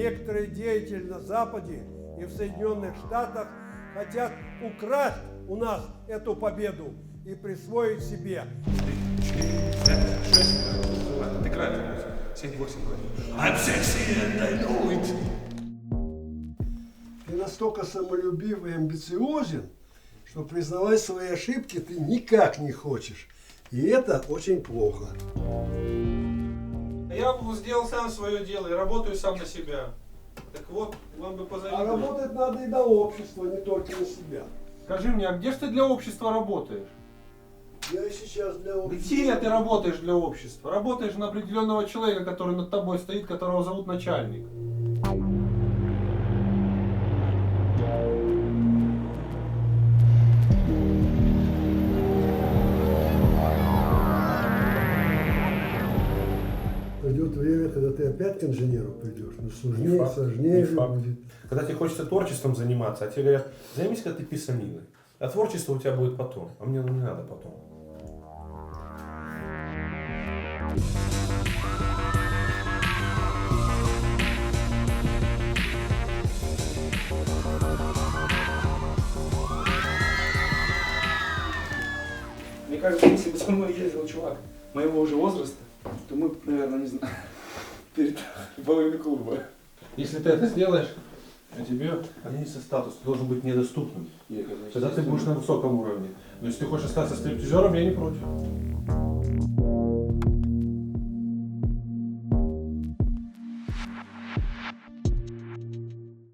некоторые деятели на Западе и в Соединенных Штатах хотят украсть у нас эту победу и присвоить себе. 4, 5, 6. Ладно, ты кратко. 7-8 говоришь. I'm sexy and I know it. Ты настолько самолюбив и амбициозен, что признавать свои ошибки ты никак не хочешь. И это очень плохо. Я сделал сам свое дело и работаю сам на себя. Так вот, вам бы А позавидовать. работать надо и на общество, не только на себя. Скажи мне, а где же ты для общества работаешь? Я и сейчас для общества. Где ты работаешь для общества? Работаешь на определенного человека, который над тобой стоит, которого зовут начальник. Придет время, когда ты опять к инженеру придешь, но Не сложнее, факт, сложнее не же факт. будет. Когда тебе хочется творчеством заниматься, а тебе говорят, займись, когда ты писаниной. А творчество у тебя будет потом. А мне не надо потом. Мне кажется, если бы со мной ездил чувак моего уже возраста, то мы, наверное, не знаю, перед половиной клуба. Если ты это сделаешь, а тебе поднимется статус, ты должен быть недоступным. Тогда ты будешь на высоком уровне. Но если ты хочешь остаться стриптизером, я не против.